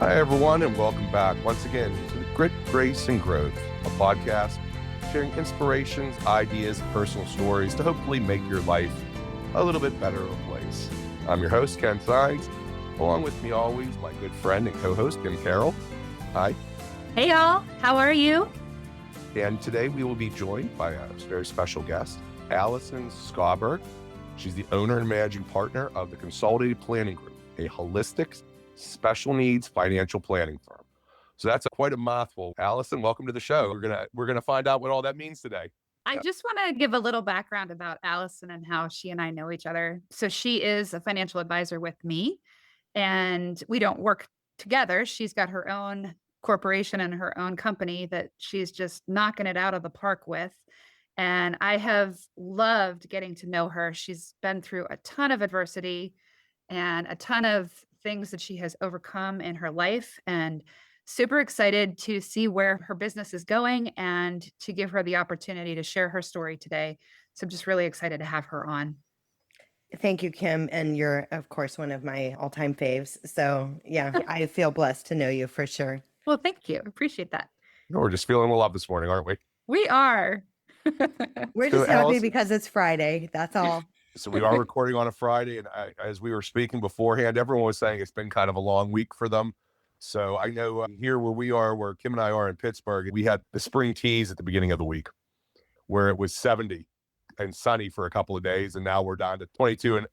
Hi, everyone, and welcome back once again to the Grit, Grace, and Growth, a podcast sharing inspirations, ideas, and personal stories to hopefully make your life a little bit better of a place. I'm your host, Ken Sines. Along with me always, my good friend and co-host, Kim Carroll. Hi. Hey, y'all. How are you? And today we will be joined by a very special guest, Allison Schaberg. She's the owner and managing partner of the Consolidated Planning Group, a holistic special needs financial planning firm. So that's quite a mouthful. Allison, welcome to the show. We're gonna find out what all that means today. I just want to give a little background about Allison and how she and I know each other. So she is a financial advisor with me, and we don't work together. She's got her own corporation and her own company that she's just knocking it out of the park with. And I have loved getting to know her. She's been through a ton of adversity and a ton of things that she has overcome in her life, and super excited to see where her business is going and to give her the opportunity to share her story today. So I'm just really excited to have her on. Thank you, Kim. And you're, of course, one of my all-time faves. So yeah, I feel blessed to know you for sure. Well, thank you. Appreciate that. We're just feeling the love this morning, aren't we? We are. We're So just happy Allison- because it's Friday. That's all. So we are recording on a Friday, and as we were speaking beforehand, everyone was saying it's been kind of a long week for them. So I know here where we are, where Kim and I are in Pittsburgh, we had the spring tease at the beginning of the week where it was 70 and sunny for a couple of days. And now we're down to 22 and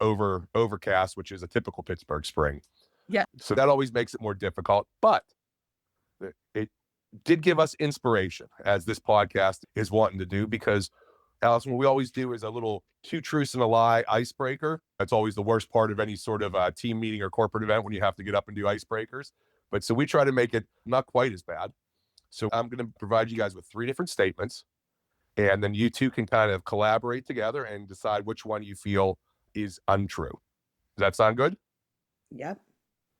overcast, which is a typical Pittsburgh spring. Yeah. So that always makes it more difficult, but it did give us inspiration, as this podcast is wanting to do, because Allison, what we always do is a little two truths and a lie icebreaker. That's always the worst part of any sort of team meeting or corporate event, when you have to get up and do icebreakers. But so we try to make it not quite as bad. So I'm going to provide you guys with 3 different statements, and then you two can kind of collaborate together and decide which one you feel is untrue. Does that sound good? Yep.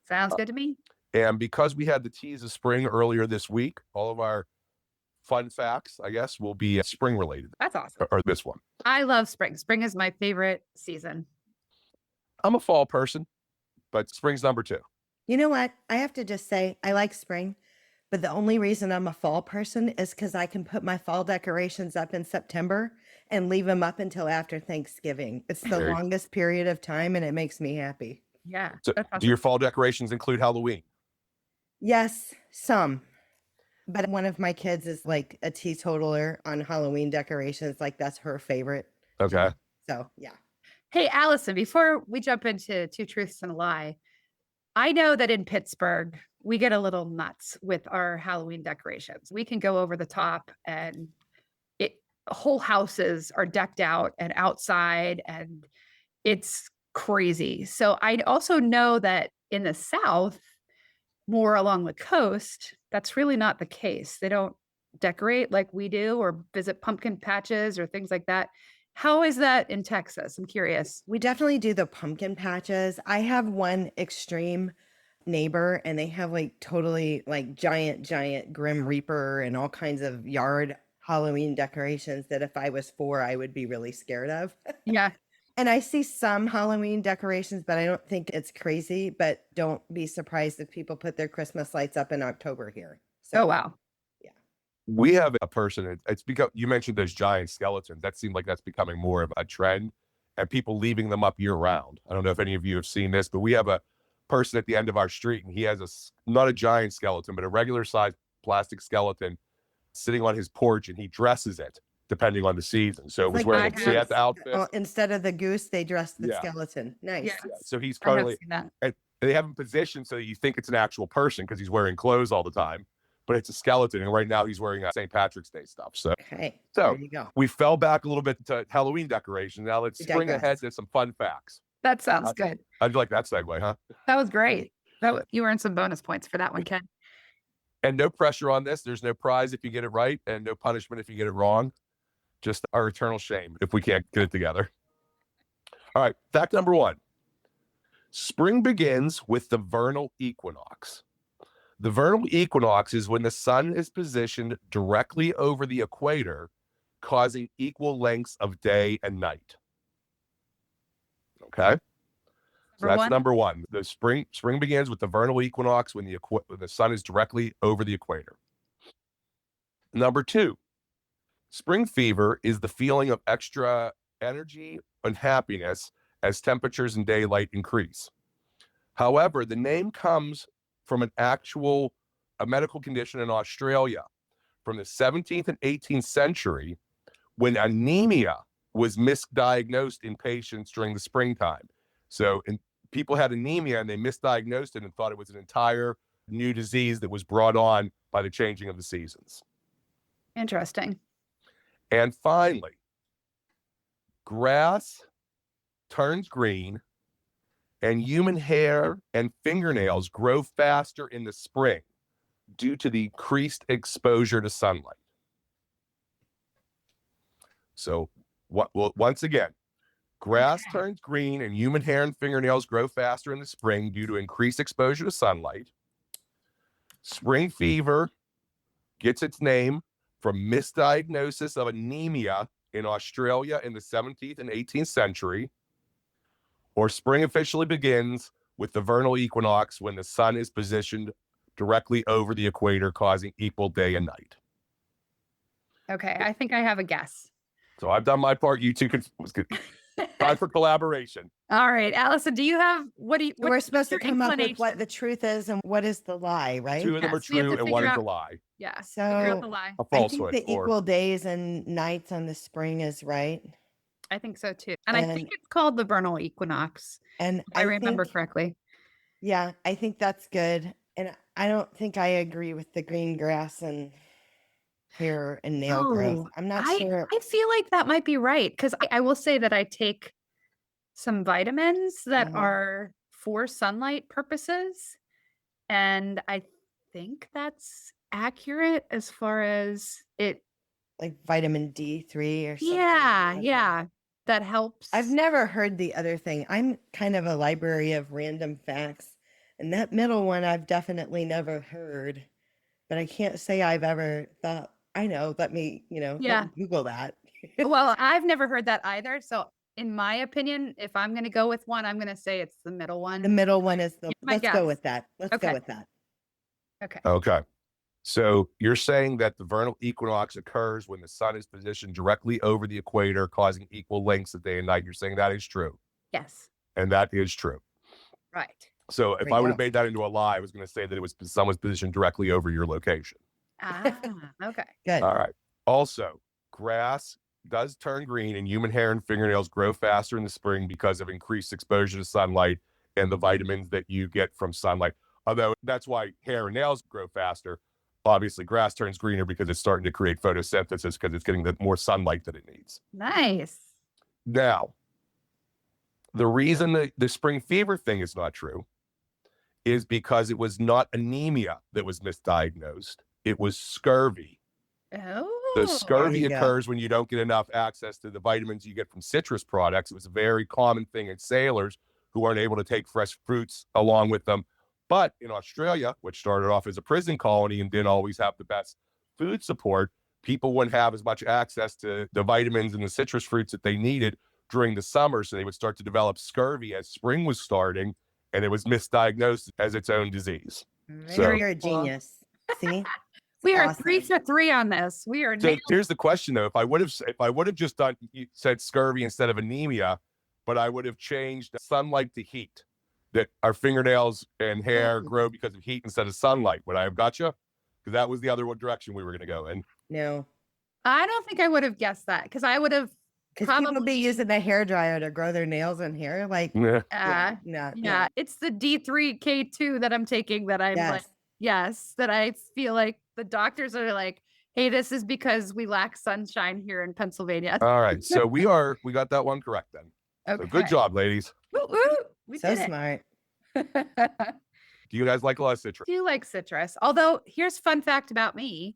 Sounds good to me. And because we had the tease of spring earlier this week, all of our fun facts, I guess, will be spring related. That's awesome. Or this one. I love spring. Spring is my favorite season. I'm a fall person, but spring's number 2. You know what? I have to just say, I like spring, but the only reason I'm a fall person is because I can put my fall decorations up in September and leave them up until after Thanksgiving. It's the Very- longest period of time, and it makes me happy. Yeah. So that's do awesome. your fall decorations include Halloween? Yes, some. But one of my kids is like a teetotaler on Halloween decorations. Like that's her favorite. Okay. So yeah. Hey, Allison, before we jump into two truths and a lie, I know that in Pittsburgh, we get a little nuts with our Halloween decorations. We can go over the top, and whole houses are decked out and outside, and it's crazy. So I also know that in the South, more along the coast, that's really not the case. They don't decorate like we do or visit pumpkin patches or things like that. How is that in Texas? I'm curious. We definitely do the pumpkin patches. I have one extreme neighbor, and they have like totally like giant Grim Reaper and all kinds of yard Halloween decorations that if I was 4, I would be really scared of. Yeah. And I see some Halloween decorations, but I don't think it's crazy. But don't be surprised if people put their Christmas lights up in October here. So Oh, wow. We have a person, it's because you mentioned those giant skeletons. That seemed like that's becoming more of a trend, and people leaving them up year round. I don't know if any of you have seen this, but we have a person at the end of our street, and he has not a giant skeleton, but a regular sized plastic skeleton sitting on his porch, and he dresses it depending on the season. So it was Like wearing a I Santa have- outfit. instead of the goose, they dress the Yeah. skeleton. Nice. Yeah. So he's I have currently, seen that. and they have him positioned so that you think it's an actual person because he's wearing clothes all the time, but it's a skeleton. And right now he's wearing St. Patrick's Day stuff. So Okay. So- there you go. we fell back a little bit to Halloween decorations. Now let's We spring digress. ahead to some fun facts. That sounds good. How'd you like that segue, huh? That was great. You earned some bonus points for that one, Ken. And no pressure on this. There's no prize if you get it right, and no punishment if you get it wrong. Just our eternal shame if we can't get it together. All right, fact number 1. Spring begins with the vernal equinox. The vernal equinox is when the sun is positioned directly over the equator, causing equal lengths of day and night. Okay? So Number that's one. number one. The spring begins with the vernal equinox when the sun is directly over the equator. Number two, spring fever is the feeling of extra energy and happiness as temperatures and daylight increase. However, the name comes from a medical condition in Australia from the 17th and 18th century when anemia was misdiagnosed in patients during the springtime. So people had anemia and they misdiagnosed it and thought it was an entire new disease that was brought on by the changing of the seasons. Interesting. And finally, grass turns green and human hair and fingernails grow faster in the spring due to the increased exposure to sunlight. So once again, grass turns green and human hair and fingernails grow faster in the spring due to increased exposure to sunlight. Spring fever gets its name from misdiagnosis of anemia in Australia in the 17th and 18th century. Or spring officially begins with the vernal equinox when the sun is positioned directly over the equator, causing equal day and night. Okay, I think I have a guess. So I've done my part. You two time for collaboration. All right, Allison, do you have We're supposed to your come up with inclination? what the truth is and what is the lie, right? Two of them are Yes, we have true to and one figure is a out- lie. Yeah. So figure out the lie. A I think falsehood. the equal days and nights on the spring is right. I think so too. And I think And- it's called the vernal equinox. And If I remember think, correctly. yeah, I think that's good. And I don't think I agree with the green grass and hair and nail growth. Oh, I'm not I, sure. I feel like that might be right because I will say that I take some vitamins that Uh-huh. are for sunlight purposes. And I think that's accurate as far as it. Like vitamin D3 or something. Yeah, Okay. yeah. That helps. I've never heard the other thing. I'm kind of a library of random facts. And that middle one I've definitely never heard. But I can't say I've ever thought, I know, let me Yeah. Google that. Well, I've never heard that either. So in my opinion, if I'm going to go with one, I'm going to say it's the middle one. The middle one is my let's guess. go with that. Let's Okay. go with that. Okay. Okay. So you're saying that the vernal equinox occurs when the sun is positioned directly over the equator, causing equal lengths of day and night. You're saying that is true. Yes. And that is true. Right. So if There I you would have go. made that into a lie, I was going to say that the sun was positioned directly over your location. Ah, okay. Good. All right. Also, grass does turn green and human hair and fingernails grow faster in the spring because of increased exposure to sunlight and the vitamins that you get from sunlight. Although that's why hair and nails grow faster. Obviously, grass turns greener because it's starting to create photosynthesis because it's getting the more sunlight that it needs. Nice. Now, the reason the spring fever thing is not true is because it was not anemia that was misdiagnosed. It was scurvy. Oh. The scurvy you go. occurs when you don't get enough access to the vitamins you get from citrus products. It was a very common thing in sailors who weren't able to take fresh fruits along with them. But in Australia, which started off as a prison colony and didn't always have the best food support, people wouldn't have as much access to the vitamins and the citrus fruits that they needed during the summer. So they would start to develop scurvy as spring was starting, and it was misdiagnosed as its own disease. So- You're a cool. genius. See? We are Awesome. 3 for 3 on this. We are So nailed. here's the question though. If I would have just done, you said scurvy instead of anemia, but I would have changed sunlight to heat, that our fingernails and hair grow because of heat instead of sunlight. Would I have got you? Because that was the other direction we were going to go in. No. I don't think I would have guessed that because I would have Because people Probably- be using the hair dryer to grow their nails and hair. Like, Yeah. yeah, it's the D3K2 that I'm taking that I'm like, yes, that I feel like the doctors are like, hey, this is because we lack sunshine here in Pennsylvania. All right. So we got that one correct then. Okay. So good job, ladies. Woo, woo. We so did smart. it. Do you guys like a lot of citrus? I do like citrus. Although here's a fun fact about me.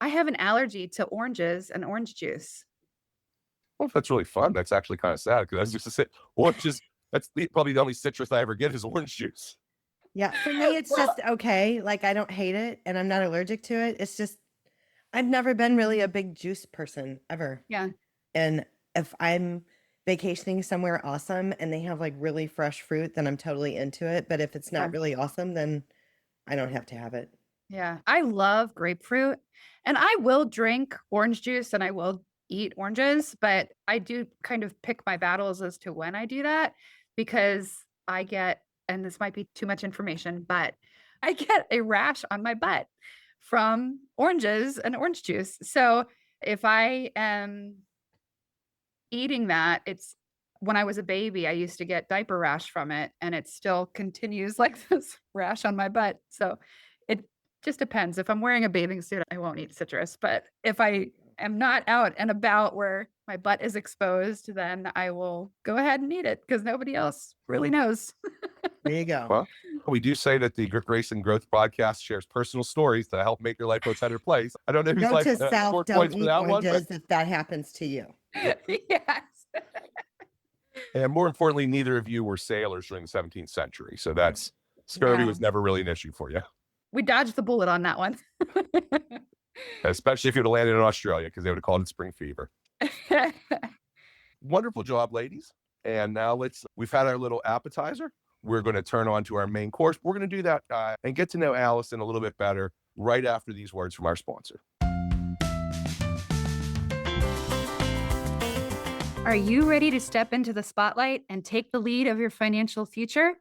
I have an allergy to oranges and orange juice. Well, that's really fun. That's actually kind of sad because that's just a oranges. Probably the only citrus I ever get is orange juice. Yeah. For me, it's just okay. Like, I don't hate it and I'm not allergic to it. It's just, I've never been really a big juice person ever. Yeah. And if I'm vacationing somewhere awesome and they have like really fresh fruit, then I'm totally into it. But if it's Yeah. not really awesome, then I don't have to have it. Yeah. I love grapefruit and I will drink orange juice and I will eat oranges, but I do kind of pick my battles as to when I do that because I get, and this might be too much information, but I get a rash on my butt from oranges and orange juice. So if I am eating that, it's when I was a baby, I used to get diaper rash from it, and it still continues like this rash on my butt. So it just depends. If I'm wearing a bathing suit, I won't eat citrus. But if I am not out and about where my butt is exposed, then I will go ahead and eat it because nobody else really knows. There you go. Well, we do say that the Grace and Growth podcast shares personal stories to help make your life a better place. I don't know who's Note like to self, scored don't points for eat that one, but oranges if that happens to you. Yes. and more importantly, neither of you were sailors during the 17th century, so that's scurvy Yeah. was never really an issue for you, We dodged the bullet on that one. especially if you'd have landed in Australia because they would have called it spring fever. Wonderful job, ladies. And now we've had our little appetizer. We're going to turn on to our main course. We're going to do that and get to know Allison a little bit better right after these words from our sponsor. Are you ready to step into the spotlight and take the lead of your financial future?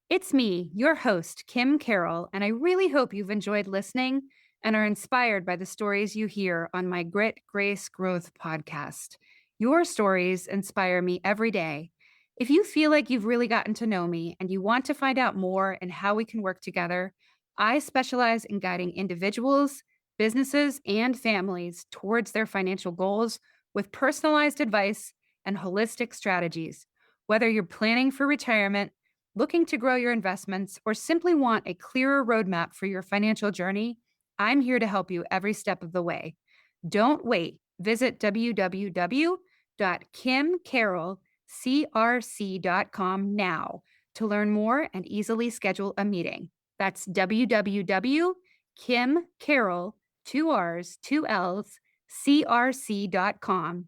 It's me, your host, Kim Carroll, and I really hope you've enjoyed listening and are inspired by the stories you hear on my Grit, Grace, Growth podcast. Your stories inspire me every day. If you feel like you've really gotten to know me and you want to find out more and how we can work together, I specialize in guiding individuals, businesses, and families towards their financial goals with personalized advice and holistic strategies. Whether you're planning for retirement, looking to grow your investments, or simply want a clearer roadmap for your financial journey, I'm here to help you every step of the way. Don't wait. Visit www.kimcarrollcrc.com now to learn more and easily schedule a meeting. That's www.kimcarroll.crc.com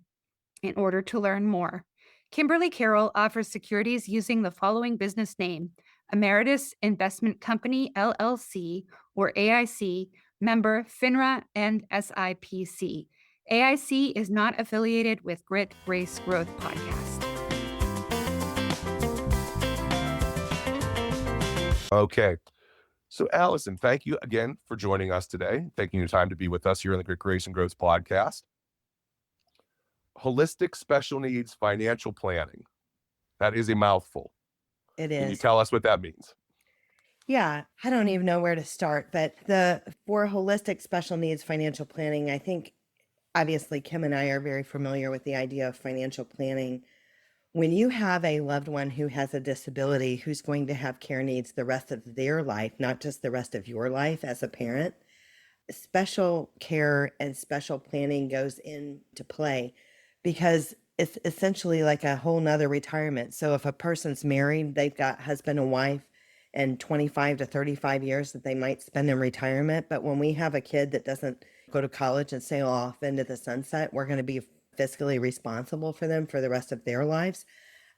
in order to learn more. Kimberly Carroll offers securities using the following business name: Emeritus Investment Company, LLC, or AIC, member FINRA and SIPC. AIC is not affiliated with Grit, Grace, Growth podcast. Okay. So, Allison, thank you again for joining us today, taking your time to be with us here on the Grit, Grace, and Growth podcast. Holistic special needs financial planning. That is a mouthful. It Can you is. tell us what that means? Yeah, I don't even know where to start, but for holistic special needs financial planning, I think obviously Kim and I are very familiar with the idea of financial planning. When you have a loved one who has a disability who's going to have care needs the rest of their life, not just the rest of your life as a parent, special care and special planning goes into play because it's essentially like a whole nother retirement. So if a person's married, they've got husband and wife and 25 to 35 years that they might spend in retirement. But when we have a kid that doesn't go to college and sail off into the sunset, we're going to be fiscally responsible for them for the rest of their lives.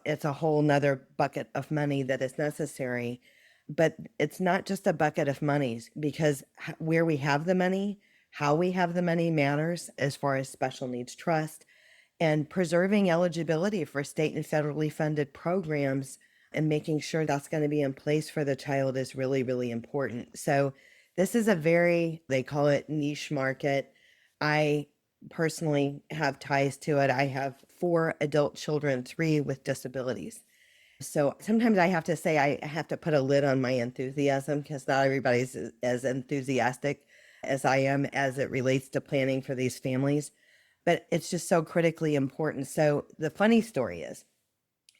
It's a whole nother bucket of money that is necessary. But it's not just a bucket of monies because where we have the money, how we have the money matters as far as special needs trust and preserving eligibility for state and federally funded programs and making sure that's going to be in place for the child is really, really important. So this is they call it niche market. I personally have ties to it. I have 4 adult children, 3 with disabilities. So sometimes I have to say I have to put a lid on my enthusiasm because not everybody's as enthusiastic as I am as it relates to planning for these families. But it's just so critically important. So the funny story is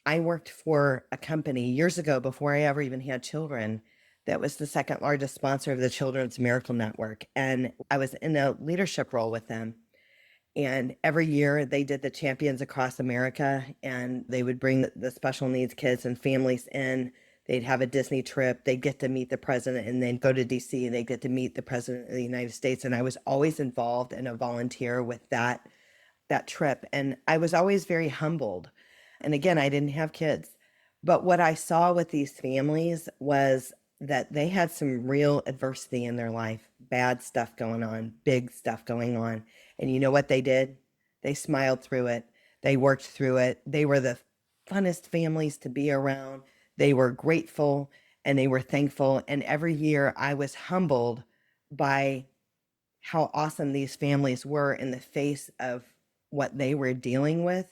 I worked for a company years ago before I ever even had children that was the second largest sponsor of the Children's Miracle Network. And I was in a leadership role with them. And every year they did the Champions Across America and they would bring the special needs kids and families in. They'd have a Disney trip. They'd get to meet the president and then go to DC and they'd get to meet the president of the United States. And I was always involved and a volunteer with that trip. And I was always very humbled And again, I didn't have kids. But what I saw with these families was that they had some real adversity in their life, bad stuff going on, big stuff going on. And you know what they did? They smiled through it. They worked through it. They were the funnest families to be around. They were grateful and they were thankful. And every year I was humbled by how awesome these families were in the face of what they were dealing with.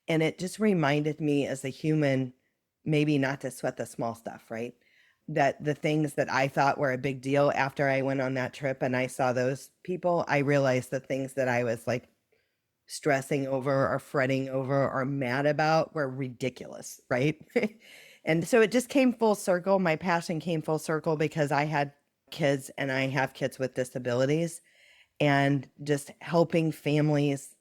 And it just reminded me as a human, maybe not to sweat the small stuff, right? That the things that I thought were a big deal after I went on that trip and I saw those people, I realized the things that I was like stressing over or fretting over or mad about were ridiculous, right? And so it just came full circle. My passion came full circle because I had kids and I have kids with disabilities, and just helping families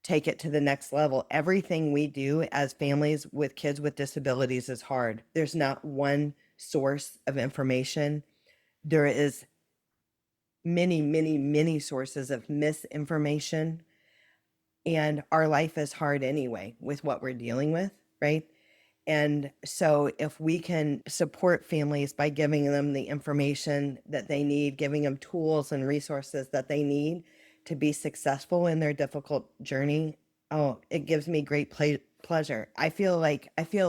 take it to the next level. Everything we do as families with kids with disabilities is hard. There's not one source of information. There is many, many, many sources of misinformation. And our life is hard anyway with what we're dealing with, right? And so if we can support families by giving them the information that they need, giving them tools and resources that they need to be successful in their difficult journey, oh, it gives me great pleasure. I feel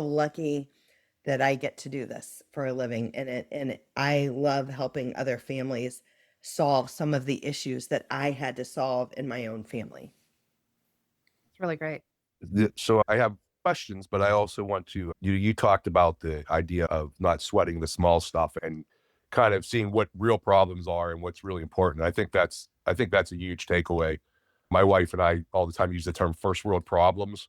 lucky that I get to do this for a living, and I love helping other families solve some of the issues that I had to solve in my own family. It's really great. So I have questions, but I also want to, you talked about the idea of not sweating the small stuff and kind of seeing what real problems are and what's really important. I think that's a huge takeaway. My wife and I all the time use the term first world problems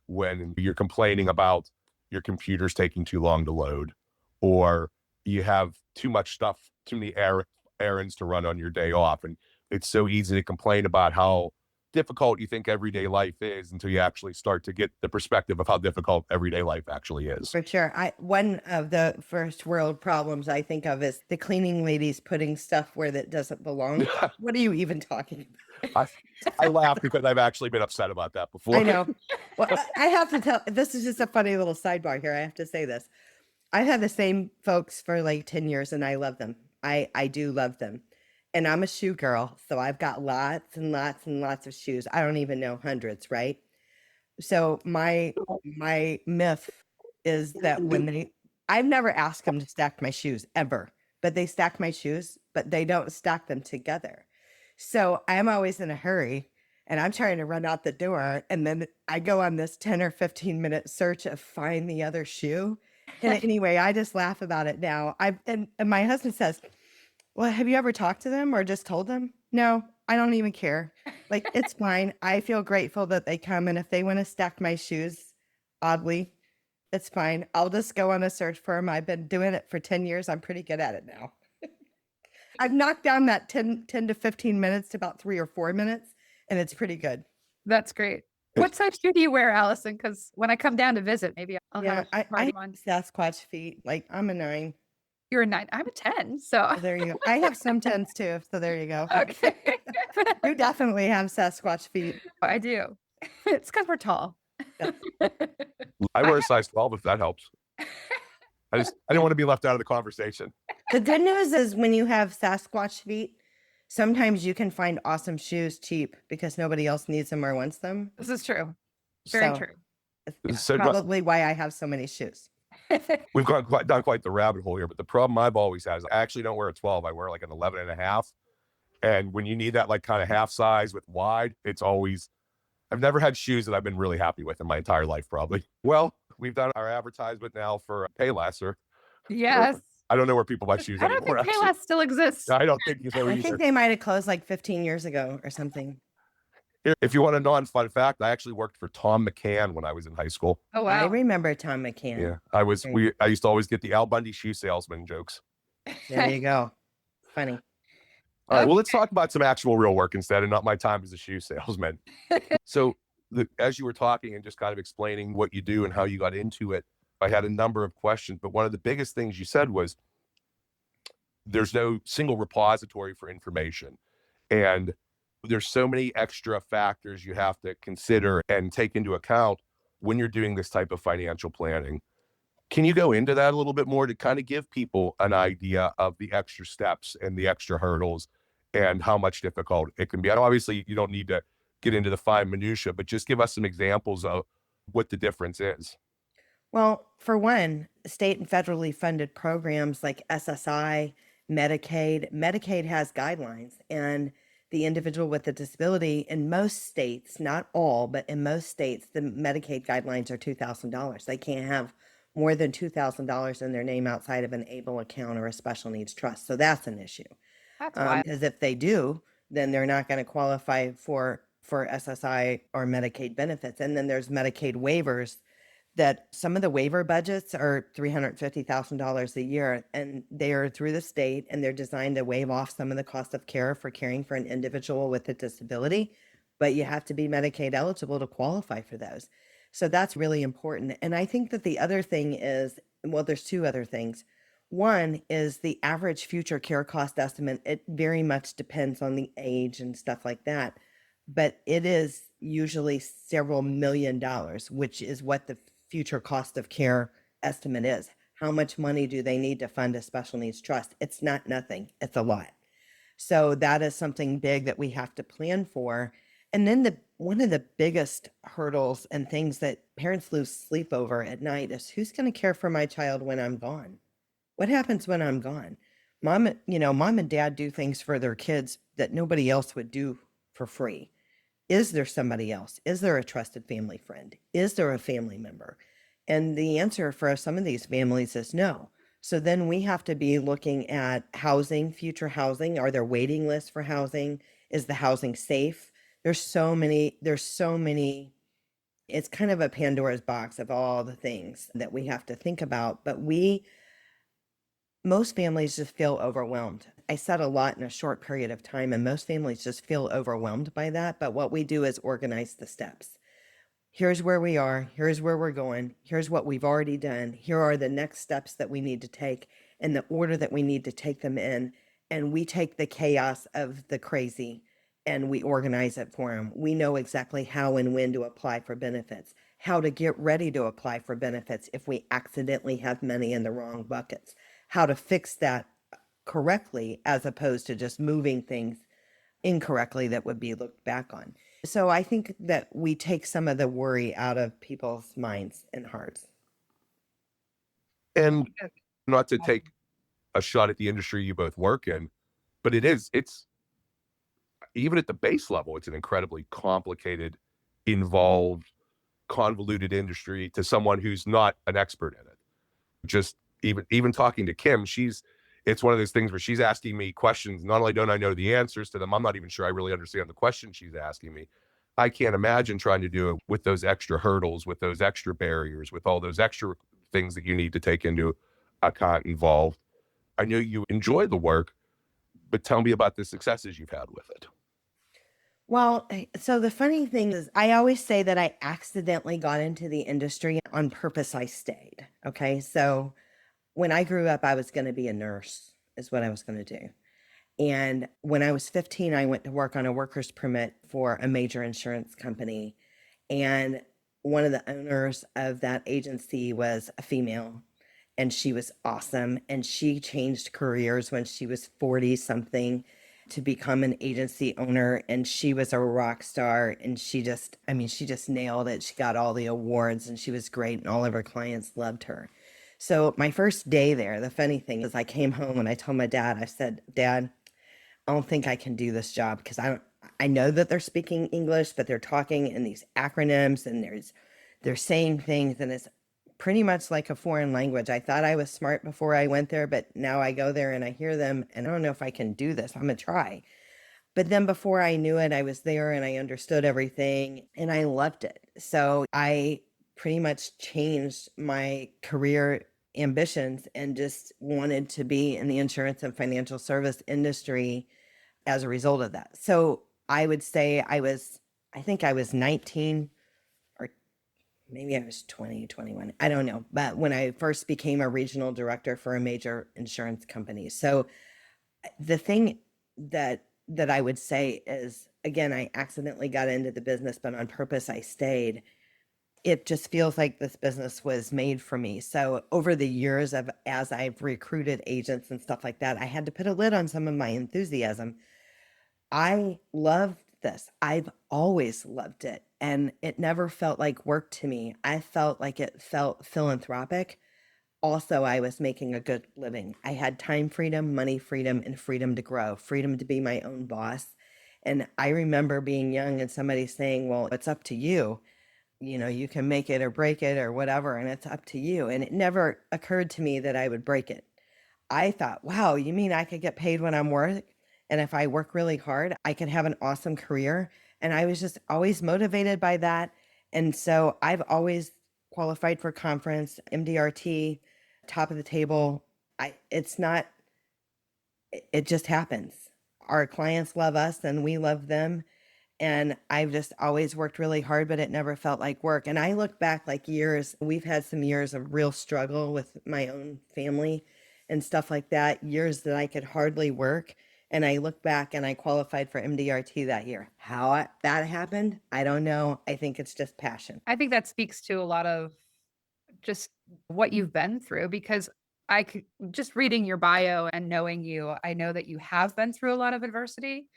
when you're complaining about your computer's taking too long to load, or you have too much stuff, too many errands to run on your day off. And it's so easy to complain about how difficult you think everyday life is until you actually start to get the perspective of how difficult everyday life actually is. For sure. One of the first world problems I think of is the cleaning ladies putting stuff where that doesn't belong. What are you even talking about? I laugh because I've actually been upset about that before. I know. Well, I have to tell, this is just a funny little sidebar here. I have to say this. I've had the same folks for like 10 years and I love them. I do love them. And I'm a shoe girl, so I've got lots and lots and lots of shoes. I don't even know, hundreds, right? So my myth is that I've never asked them to stack my shoes ever, but they stack my shoes, but they don't stack them together. So I'm always in a hurry and I'm trying to run out the door. And then I go on this 10 or 15-minute search of find the other shoe. And anyway, I just laugh about it now. And my husband says, well, have you ever talked to them or just told them? No, I don't even care. Like, it's fine. I feel grateful that they come. And if they want to stack my shoes, oddly, it's fine. I'll just go on a search for them. I've been doing it for 10 years. I'm pretty good at it now. I've knocked down that 10 to 15 minutes to about 3 or 4 minutes, and it's pretty good. That's great. What size shoe do you wear, Allison? Because when I come down to visit, maybe I'll have a party I one. Sasquatch feet. Like, I'm a 9. You're a 9. I'm a 10. So Oh, there you go. I have some 10s too. So there you go. okay. You definitely have Sasquatch feet. I do. It's because we're tall. I wear a size 12 if that helps. I didn't want to be left out of the conversation. The good news is when you have Sasquatch feet, sometimes you can find awesome shoes cheap because nobody else needs them or wants them. This is true. Very So true. it's So probably why I have so many shoes. we've gone down quite the rabbit hole here, but the problem I've always had is I actually don't wear a 12. I wear like an 11 and a half. And when you need that like kind of half size with wide, I've never had shoes that I've been really happy with in my entire life, probably. Well, we've done our advertisement now for Payless. Yes. I don't know where people buy shoes I don't anymore. think Payless still exists. I don't think so I either. think they might have closed like 15 years ago or something. If you want a non-fun fact, I actually worked for Tom McCann when I was in high school. Oh, I wow. remember Tom McCann. Yeah, I used to always get the Al Bundy shoe salesman jokes. There you go. Funny. All right, well, let's talk about some actual real work instead and not my time as a shoe salesman. So as you were talking and just kind of explaining what you do and how you got into it, I had a number of questions, but one of the biggest things you said was there's no single repository for information. And there's so many extra factors you have to consider and take into account when you're doing this type of financial planning. Can you go into that a little bit more to kind of give people an idea of the extra steps and the extra hurdles and how much difficult it can be? And obviously, you don't need to get into the fine minutia, but just give us some examples of what the difference is. Well, for one, state and federally funded programs like SSI, Medicaid has guidelines, and the individual with a disability in most states, not all, but in most states, the Medicaid guidelines are $2,000. They can't have more than $2,000 in their name outside of an ABLE account or a special needs trust. So that's an issue. That's wild. Because if they do, then they're not going to qualify for SSI or Medicaid benefits. And then there's Medicaid waivers that some of the waiver budgets are $350,000 a year, and they are through the state, and they're designed to waive off some of the cost of care for caring for an individual with a disability, but you have to be Medicaid eligible to qualify for those. So that's really important. And I think that the other thing is, well, there's two other things. One is the average future care cost estimate. It very much depends on the age and stuff like that, but it is usually several $1,000,000, which is what the future cost of care estimate is. How much money do they need to fund a special needs trust? It's not nothing, it's a lot. So that is something big that we have to plan for. And then one of the biggest hurdles and things that parents lose sleep over at night is, who's going to care for my child when I'm gone? What happens when I'm gone? Mom and dad do things for their kids that nobody else would do for free. Is there somebody else? Is there a trusted family friend? Is there a family member? And the answer for some of these families is no. So then we have to be looking at housing, future housing. Are there waiting lists for housing? Is the housing safe? There's so many, it's kind of a Pandora's box of all the things that we have to think about, but most families just feel overwhelmed. I said a lot in a short period of time, and most families just feel overwhelmed by that. But what we do is organize the steps. Here's where we are. Here's where we're going. Here's what we've already done. Here are the next steps that we need to take and the order that we need to take them in. And we take the chaos of the crazy and we organize it for them. We know exactly how and when to apply for benefits, how to get ready to apply for benefits if we accidentally have money in the wrong buckets, how to fix that correctly as opposed to just moving things incorrectly that would be looked back on. So I think that we take some of the worry out of people's minds and hearts. And not to take a shot at the industry you both work in, but it's even at the base level, it's an incredibly complicated, involved, convoluted industry to someone who's not an expert in it. Just even talking to Kim, it's one of those things where she's asking me questions. Not only don't I know the answers to them, I'm not even sure I really understand the question she's asking me. I can't imagine trying to do it with those extra hurdles, with those extra barriers, with all those extra things that you need to take into account involved. I know you enjoy the work, but tell me about the successes you've had with it. Well, so the funny thing is, I always say that I accidentally got into the industry. On purpose, I stayed. Okay. So when I grew up, I was going to be a nurse, is what I was going to do. And when I was 15, I went to work on a worker's permit for a major insurance company. And one of the owners of that agency was a female, and she was awesome. And she changed careers when she was 40 something to become an agency owner. And she was a rock star. And she just nailed it. She got all the awards and she was great. And all of her clients loved her. So my first day there, the funny thing is, I came home and I told my dad, I said, Dad, I don't think I can do this job because I know that they're speaking English, but they're talking in these acronyms and they're saying things and it's pretty much like a foreign language. I thought I was smart before I went there, but now I go there and I hear them and I don't know if I can do this. I'm gonna try. But then before I knew it, I was there and I understood everything and I loved it. So I pretty much changed my career ambitions and just wanted to be in the insurance and financial service industry as a result of that. So I would say I think I was 19 or maybe I was 20, 21. I don't know. But when I first became a regional director for a major insurance company. So the thing that I would say is, again, I accidentally got into the business, but on purpose I stayed. it just feels like this business was made for me. So over the years of as I've recruited agents and stuff like that, I had to put a lid on some of my enthusiasm. I loved this. I've always loved it. And it never felt like work to me. I felt like it felt philanthropic. Also, I was making a good living. I had time freedom, money freedom, and freedom to grow, freedom to be my own boss. And I remember being young and somebody saying, well, it's up to you. You know, you can make it or break it or whatever, and it's up to you. And it never occurred to me that I would break it. I thought, wow, you mean I could get paid when I'm work? And if I work really hard, I could have an awesome career. And I was just always motivated by that. And so I've always qualified for conference, MDRT, top of the table. It's not, it just happens. Our clients love us and we love them. And I've just always worked really hard, but it never felt like work. And I look back like years, we've had some years of real struggle with my own family and stuff like that, years that I could hardly work. And I look back and I qualified for MDRT that year. That happened, I don't know. I think it's just passion. I think that speaks to a lot of just what you've been through, because I could just reading your bio and knowing you, I know that you have been through a lot of adversity.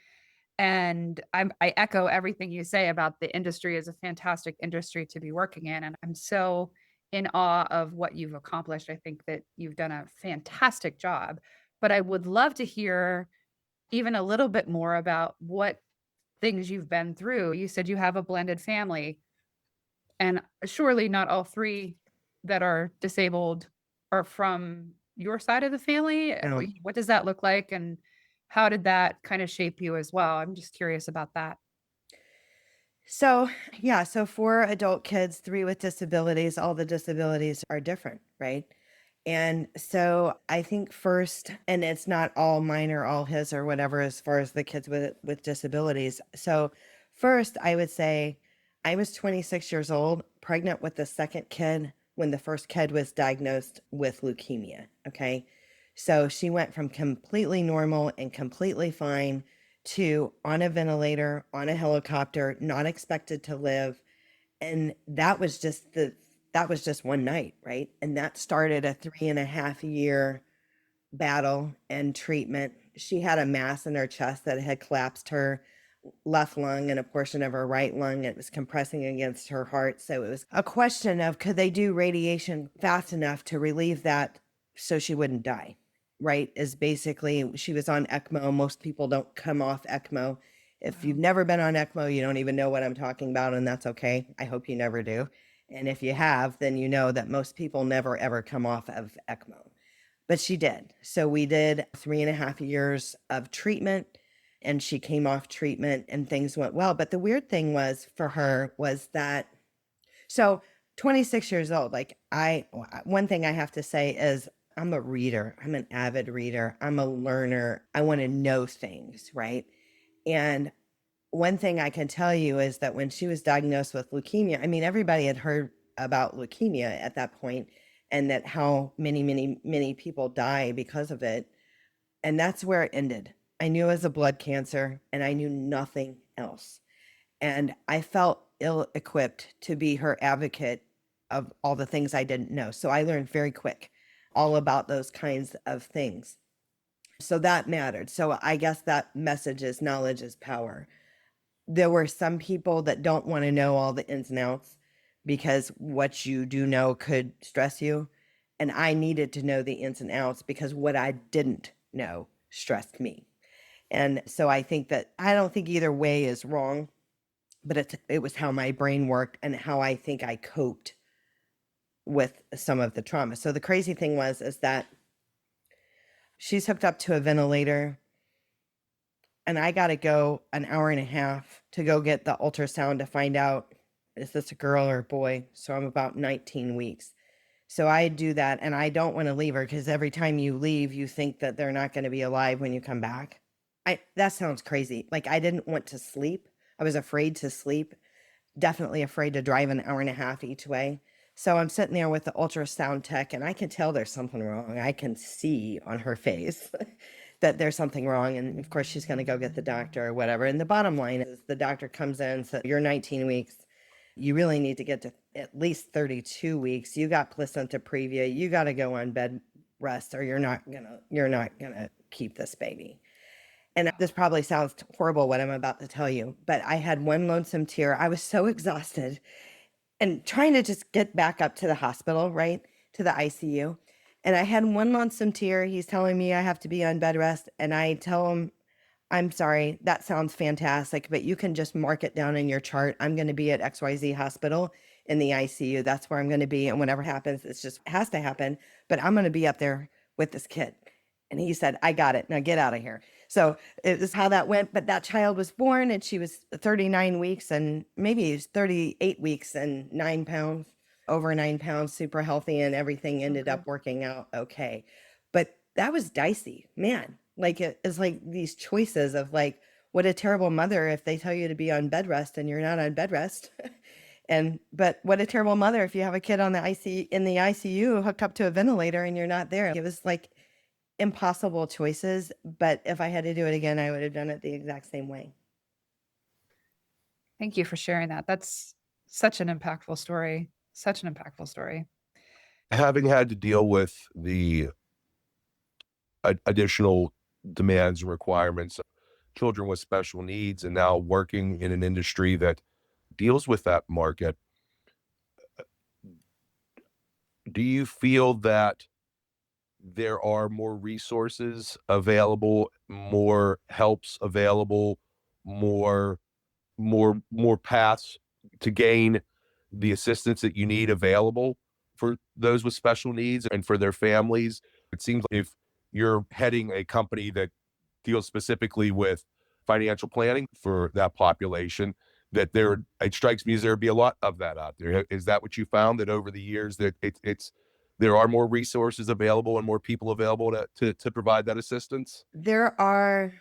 And I echo everything you say about the industry is a fantastic industry to be working in. And I'm so in awe of what you've accomplished. I think that you've done a fantastic job. But I would love to hear even a little bit more about what things you've been through. You said you have a blended family, and surely not all three that are disabled are from your side of the family. No. What does that look like? And how did that kind of shape you as well? I'm just curious about that. So, yeah, so 4 adult kids, 3 with disabilities, all the disabilities are different, right? And so I think first, and it's not all mine or all his or whatever as far as the kids with disabilities. So first, I would say I was 26 years old, pregnant with the second kid when the first kid was diagnosed with leukemia. Okay. So she went from completely normal and completely fine to on a ventilator, on a helicopter, not expected to live. And that was just one night, right? And that started a 3.5 year battle and treatment. She had a mass in her chest that had collapsed her left lung and a portion of her right lung. It was compressing against her heart. So it was a question of could they do radiation fast enough to relieve that so she wouldn't die, right? Is basically she was on ECMO. Most people don't come off ECMO. If you've never been on ECMO, you don't even know what I'm talking about, and that's okay. I hope you never do. And if you have, then you know that most people never ever come off of ECMO. But she did. So we did 3.5 years of treatment and she came off treatment and things went well. But the weird thing was for her was that, so 26 years old, like one thing I have to say is I'm a reader. I'm an avid reader. I'm a learner. I want to know things, right? And one thing I can tell you is that when she was diagnosed with leukemia, I mean, everybody had heard about leukemia at that point and that how many people die because of it. And that's where it ended. I knew it was a blood cancer and I knew nothing else. And I felt ill equipped to be her advocate of all the things I didn't know. So I learned very quick all about those kinds of things. So that mattered. So I guess that message is knowledge is power. There were some people that don't want to know all the ins and outs because what you do know could stress you. And I needed to know the ins and outs because what I didn't know stressed me. And so I think that I don't think either way is wrong, but it was how my brain worked and how I think I coped with some of the trauma. So the crazy thing is that she's hooked up to a ventilator and I got to go an hour and a half to go get the ultrasound to find out is this a girl or a boy? So I'm about 19 weeks. So I do that and I don't want to leave her because every time you leave, you think that they're not going to be alive when you come back. That sounds crazy. Like I didn't want to sleep. I was afraid to sleep, definitely afraid to drive an hour and a half each way. So I'm sitting there with the ultrasound tech and I can tell there's something wrong. I can see on her face that there's something wrong. And of course she's going to go get the doctor or whatever. And the bottom line is the doctor comes in and says, you're 19 weeks. You really need to get to at least 32 weeks, you got placenta previa, you got to go on bed rest or you're not gonna keep this baby. And this probably sounds horrible what I'm about to tell you, but I had one lonesome tear. I was so exhausted and trying to just get back up to the hospital, right? To the ICU. And I had one lonesome tear. He's telling me I have to be on bed rest. And I tell him, I'm sorry, that sounds fantastic, but you can just mark it down in your chart. I'm going to be at XYZ hospital in the ICU. That's where I'm going to be. And whatever happens, it's just has to happen. But I'm going to be up there with this kid. And he said, I got it. Now get out of here. So it was how that went. But that child was born and she was 39 weeks and maybe it was 38 weeks and 9 pounds, over 9 pounds, super healthy, and everything ended up working out okay. But that was dicey, man. Like it's like these choices of like, what a terrible mother if they tell you to be on bed rest and you're not on bed rest. But what a terrible mother if you have a kid on the ICU hooked up to a ventilator and you're not there. It was like impossible choices. But if I had to do it again, I would have done it the exact same way. Thank you for sharing that. That's such an impactful story. Such an impactful story. Having had to deal with the additional demands and requirements of children with special needs, and now working in an industry that deals with that market, do you feel that there are more resources available, more helps available, more paths to gain the assistance that you need available for those with special needs and for their families? It seems like if you're heading a company that deals specifically with financial planning for that population, that it strikes me as there'd be a lot of that out there. Is that what you found, that over the years that there are more resources available and more people available to provide that assistance? There are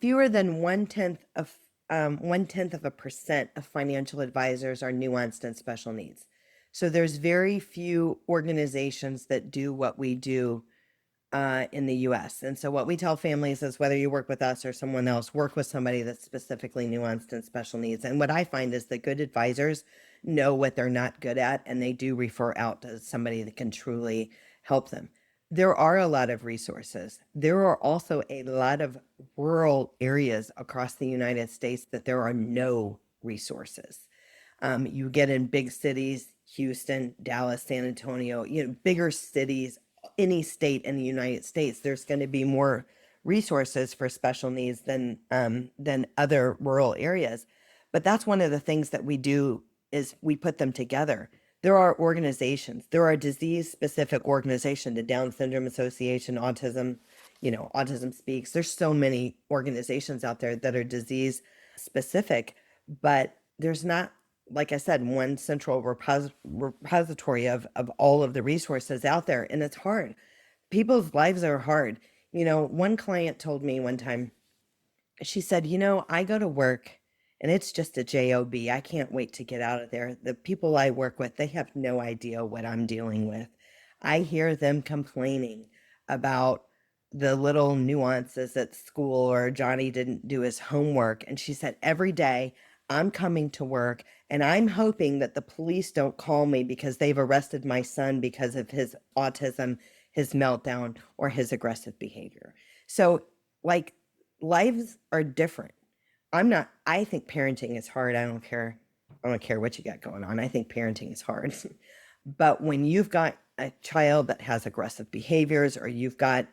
fewer than 1/10 of 1/10 of a% of financial advisors are nuanced and special needs. So there's very few organizations that do what we do in the US. And so what we tell families is whether you work with us or someone else, work with somebody that's specifically nuanced and special needs. And what I find is that good advisors know what they're not good at, and they do refer out to somebody that can truly help them. There are a lot of resources. There are also a lot of rural areas across the United States that there are no resources. You get in big cities, Houston, Dallas, San Antonio, bigger cities, any state in the United States, there's going to be more resources for special needs than other rural areas. But that's one of the things that we do is we put them together. There are organizations, there are disease specific organizations, the Down Syndrome Association, Autism, Autism Speaks. There's so many organizations out there that are disease specific, but there's not, like I said, one central repository of all of the resources out there. And it's hard. People's lives are hard. One client told me one time, she said, I go to work and it's just a job. I can't wait to get out of there. The people I work with, they have no idea what I'm dealing with. I hear them complaining about the little nuances at school, or Johnny didn't do his homework. And she said, every day I'm coming to work and I'm hoping that the police don't call me because they've arrested my son because of his autism, his meltdown, or his aggressive behavior. So, like, lives are different. I think parenting is hard. I don't care what you got going on. I think parenting is hard. But when you've got a child that has aggressive behaviors, or you've got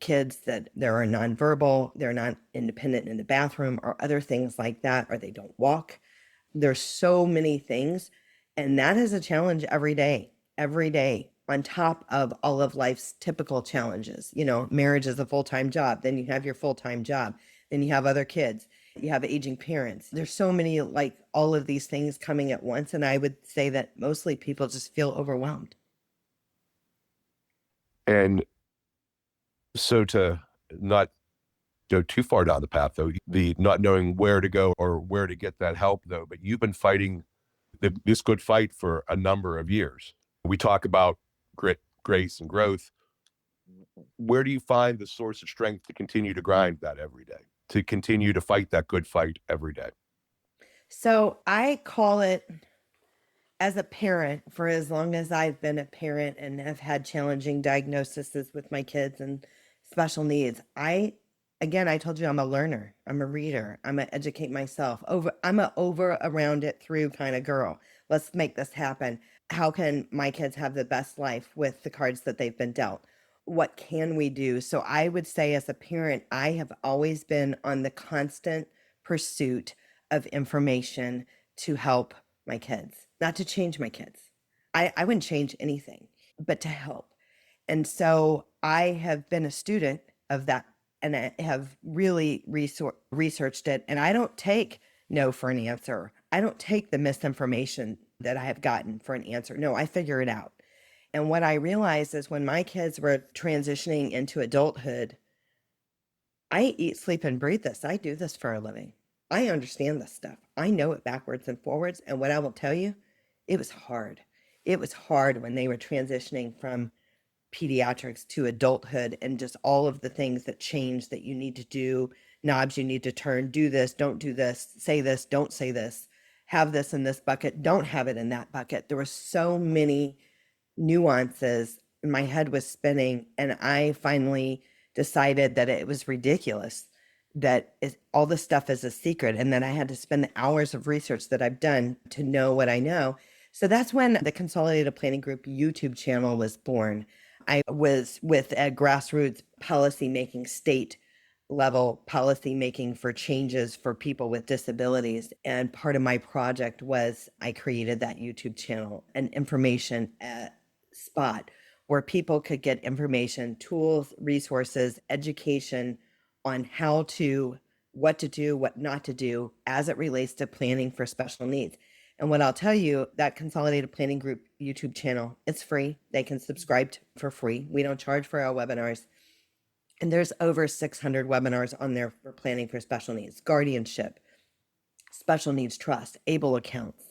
kids that they are nonverbal, they're not independent in the bathroom, or other things like that, or they don't walk, there's so many things. And that is a challenge every day, on top of all of life's typical challenges. Marriage is a full-time job. Then you have your full-time job. Then you have other kids. You have aging parents. There's so many, like, all of these things coming at once. And I would say that mostly people just feel overwhelmed. And so, to not go too far down the path, though, the not knowing where to go or where to get that help, though, but you've been fighting this good fight for a number of years. We talk about grit, grace, and growth. Where do you find the source of strength to continue to grind that every day, to continue to fight that good fight every day? So I call it As a parent, for as long as I've been a parent and have had challenging diagnoses with my kids and special needs, I told you I'm a learner. I'm a reader. I'm a educate myself. I'm a over around it through kind of girl. Let's make this happen. How can my kids have the best life with the cards that they've been dealt? What can we do? So I would say as a parent, I have always been on the constant pursuit of information to help my kids, not to change my kids. I wouldn't change anything, but to help. And so I have been a student of that and I have really researched it. And I don't take no for an answer. I don't take the misinformation that I have gotten for an answer. No, I figure it out. And what I realized is when my kids were transitioning into adulthood, I eat, sleep, and breathe this. I do this for a living. I understand this stuff. I know it backwards and forwards. And what I will tell you, it was hard. It was hard when they were transitioning from pediatrics to adulthood and just all of the things that change that you need to do, knobs you need to turn, do this, don't do this, don't say this, have this in this bucket, don't have it in that bucket. There were so many nuances. My head was spinning, and I finally decided that it was ridiculous that all this stuff is a secret and that I had to spend the hours of research that I've done to know what I know. So that's when the Consolidated Planning Group YouTube channel was born. I was with a grassroots policy making, state level policy making for changes for people with disabilities. And part of my project was I created that YouTube channel, an information spot where people could get information, tools, resources, education on what to do, what not to do as it relates to planning for special needs. And what I'll tell you, that Consolidated Planning Group YouTube channel, it's free. They can subscribe for free. We don't charge for our webinars. And there's over 600 webinars on there for planning for special needs, guardianship, special needs trust, ABLE accounts,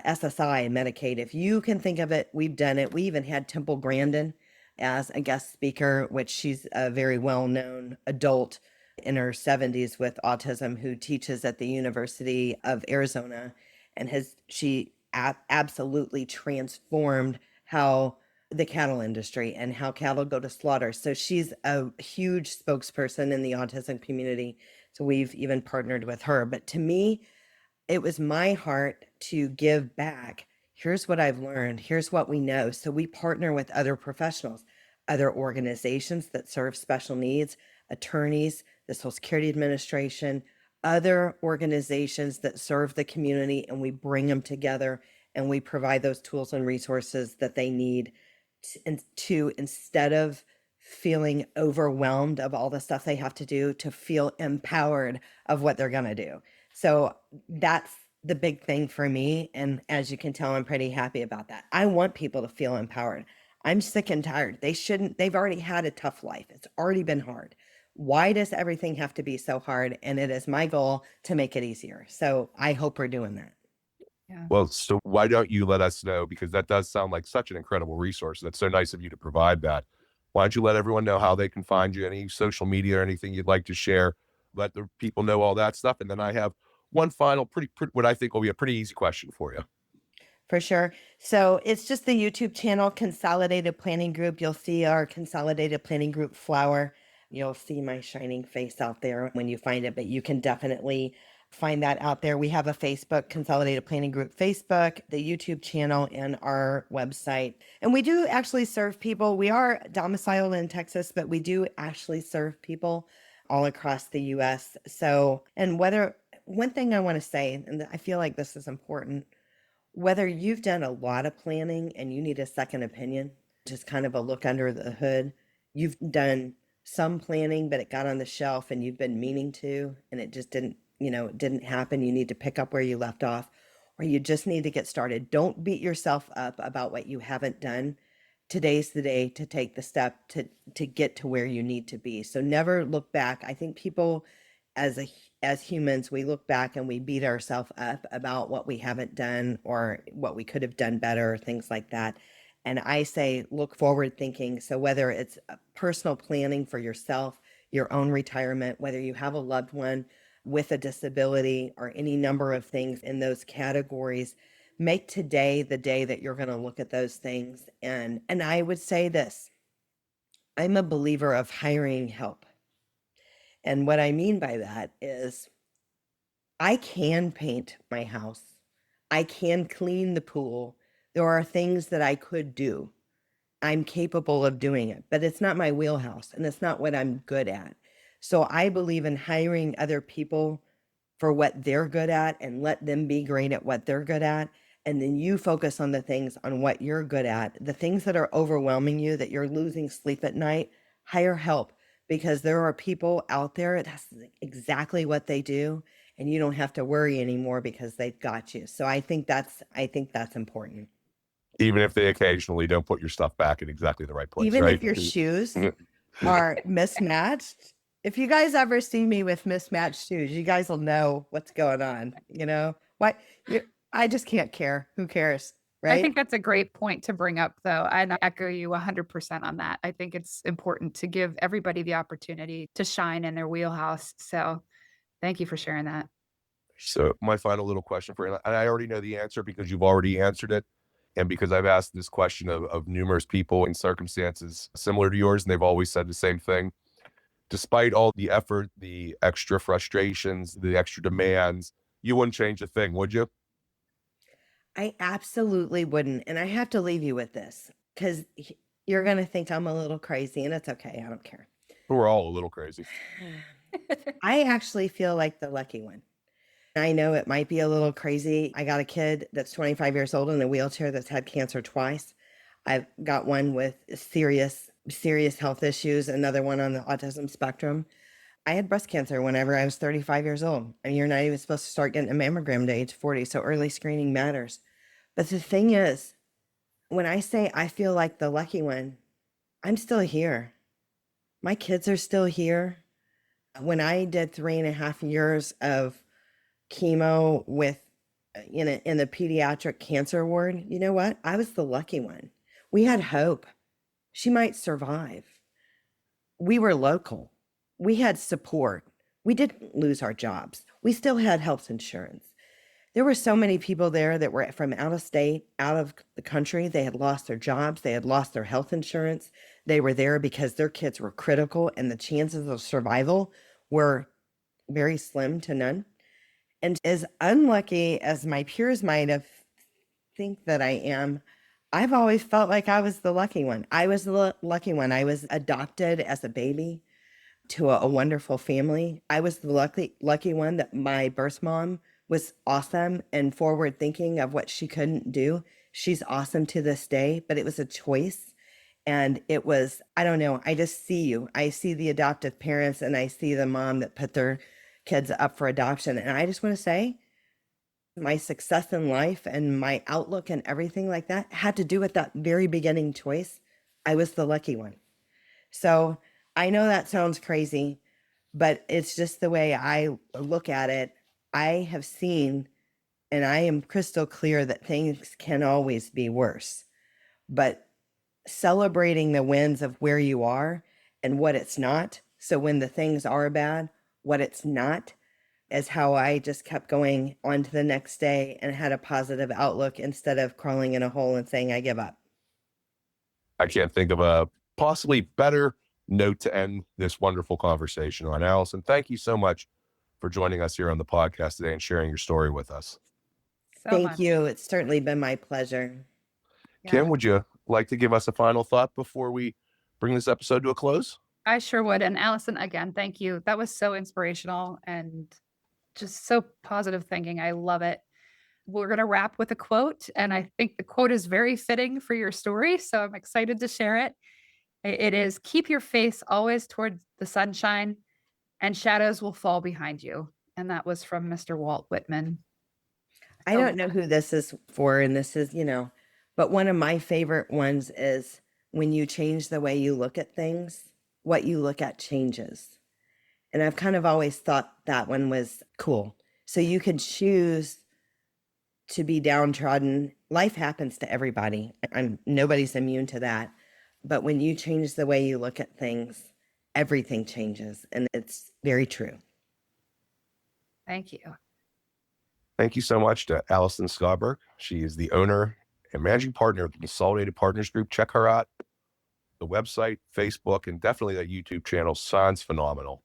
SSI, Medicaid. If you can think of it, we've done it. We even had Temple Grandin as a guest speaker, which she's a very well-known adult in her 70s with autism who teaches at the University of Arizona, and she absolutely transformed how the cattle industry and how cattle go to slaughter. So she's a huge spokesperson in the autism community. So we've even partnered with her. But to me, it was my heart to give back. Here's what I've learned. Here's what we know. So we partner with other professionals, other organizations that serve special needs, attorneys, the Social Security Administration, other organizations that serve the community, and we bring them together and we provide those tools and resources that they need to instead of feeling overwhelmed of all the stuff they have to do, to feel empowered of what they're going to do. So that's the big thing for me. And as you can tell, I'm pretty happy about that. I want people to feel empowered. I'm sick and tired. They've already had a tough life. It's already been hard. Why does everything have to be so hard? And it is my goal to make it easier. So I hope we're doing that. Yeah. Well, so why don't you let us know? Because that does sound like such an incredible resource. That's so nice of you to provide that. Why don't you let everyone know how they can find you, any social media or anything you'd like to share? Let the people know all that stuff. And then I have one final pretty what I think will be a pretty easy question for you. For sure. So it's just the YouTube channel, Consolidated Planning Group. You'll see our Consolidated Planning Group flower. You'll see my shining face out there when you find it, but you can definitely find that out there. We have a Facebook, Consolidated Planning Group Facebook, the YouTube channel, and our website. And we do actually serve people. We are domiciled in Texas, but we do actually serve people all across the US. So, and one thing I want to say, and I feel like this is important, whether you've done a lot of planning and you need a second opinion, just kind of a look under the hood, you've done some planning, but it got on the shelf and you've been meaning to, and it just didn't, it didn't happen. You need to pick up where you left off, or you just need to get started. Don't beat yourself up about what you haven't done. Today's the day to take the step to get to where you need to be. So never look back. I think people as humans, we look back and we beat ourselves up about what we haven't done or what we could have done better, things like that. And I say, look forward thinking. So whether it's personal planning for yourself, your own retirement, whether you have a loved one with a disability or any number of things in those categories, make today the day that you're going to look at those things. And I would say this, I'm a believer of hiring help. And what I mean by that is I can paint my house. I can clean the pool. There are things that I could do. I'm capable of doing it, but it's not my wheelhouse and it's not what I'm good at. So I believe in hiring other people for what they're good at and let them be great at what they're good at. And then you focus on the things on what you're good at, the things that are overwhelming you, that you're losing sleep at night, hire help because there are people out there that's exactly what they do. And you don't have to worry anymore because they've got you. So I think that's important. Even if they occasionally don't put your stuff back in exactly the right place, Even right? if your shoes are mismatched. If you guys ever see me with mismatched shoes, you guys will know what's going on. Why? I just can't care. Who cares? I Right? think that's a great point to bring up, though. And I echo you 100% on that. I think it's important to give everybody the opportunity to shine in their wheelhouse. So thank you for sharing that. So my final little question for you, and I already know the answer because you've already answered it. And because I've asked this question of numerous people in circumstances similar to yours, and they've always said the same thing. Despite all the effort, the extra frustrations, the extra demands, you wouldn't change a thing, would you? I absolutely wouldn't. And I have to leave you with this because you're going to think I'm a little crazy and it's okay. I don't care. We're all a little crazy. I actually feel like the lucky one. I know it might be a little crazy. I got a kid that's 25 years old in a wheelchair that's had cancer twice. I've got one with serious health issues, another one on the autism spectrum. I had breast cancer whenever I was 35 years old. And you're not even supposed to start getting a mammogram to age 40, so early screening matters. But the thing is, when I say I feel like the lucky one, I'm still here. My kids are still here. When I did 3.5 years of chemo with in the pediatric cancer ward, you know what? I was the lucky one. We had hope. She might survive. We were local. We had support. We didn't lose our jobs. We still had health insurance. There were so many people there that were from out of state, out of the country. They had lost their jobs. They had lost their health insurance. They were there because their kids were critical and the chances of survival were very slim to none. And as unlucky as my peers might have think that I am, I've always felt like I was the lucky one. I was the lucky one. I was adopted as a baby to a wonderful family. I was the lucky one that my birth mom was awesome and forward thinking of what she couldn't do. She's awesome to this day, but it was a choice. And it was, I don't know, I just see you. I see the adoptive parents and I see the mom that put their kids up for adoption. And I just want to say, my success in life and my outlook and everything like that had to do with that very beginning choice. I was the lucky one. So I know that sounds crazy, but it's just the way I look at it. I have seen, and I am crystal clear that things can always be worse, but celebrating the wins of where you are and what it's not. So when the things are bad, what it's not is how I just kept going on to the next day and had a positive outlook instead of crawling in a hole and saying, I give up. I can't think of a possibly better note to end this wonderful conversation on. Allison, thank you so much for joining us here on the podcast today and sharing your story with us. So Thank much. you. It's certainly been my pleasure. Kim, Yeah, would you like to give us a final thought before we bring this episode to a close? I sure would. And Allison, again, thank you. That was so inspirational and just so positive thinking. I love it. We're going to wrap with a quote. And I think the quote is very fitting for your story. So I'm excited to share it. It is keep your face always toward the sunshine and shadows will fall behind you. And that was from Mr. Walt Whitman. I So don't know who this is for, and this is, but one of my favorite ones is when you change the way you look at things, what you look at changes. And I've kind of always thought that one was cool. So you could choose to be downtrodden. Life happens to everybody. Nobody's immune to that. But when you change the way you look at things, everything changes. And it's very true. thank you. Thank you so much to Allison Schaberg. She is the owner and managing partner of the Consolidated Partners Group. Check her out. The website, Facebook, and definitely that YouTube channel sounds phenomenal.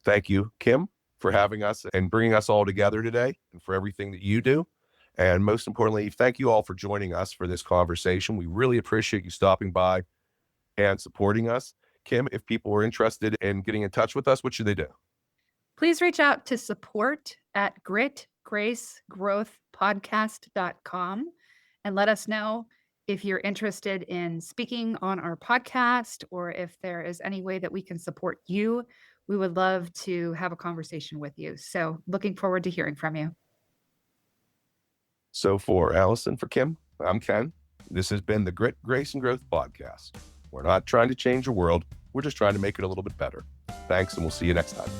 Thank you, Kim, for having us and bringing us all together today and for everything that you do. And most importantly, thank you all for joining us for this conversation. We really appreciate you stopping by and supporting us. Kim, if people are interested in getting in touch with us, what should they do? Please reach out to support@gritgracegrowthpodcast.com and let us know if you're interested in speaking on our podcast or if there is any way that we can support you. We would love to have a conversation with you. So looking forward to hearing from you. So for Allison, for Kim, I'm Ken. This has been the Grit, Grace, and Growth podcast. We're not trying to change the world. We're just trying to make it a little bit better. Thanks, and we'll see you next time.